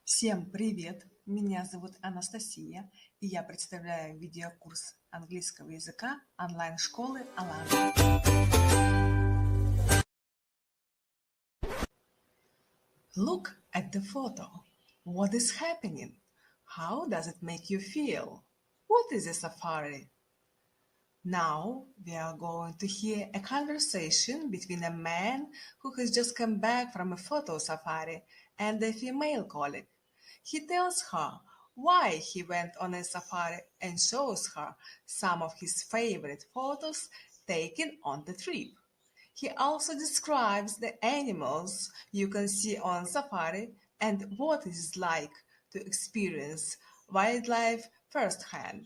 Всем привет! Меня зовут Анастасия, и я представляю видеокурс английского языка онлайн-школы Alana. Look at the photo. What is happening? How does it make you feel? What is a safari? Now we are going to hear a conversation between a man who has just come back from a photo safari and a female colleague. He tells her why he went on a safari and shows her some of his favorite photos taken on the trip. He also describes the animals you can see on safari and what it is like to experience wildlife firsthand.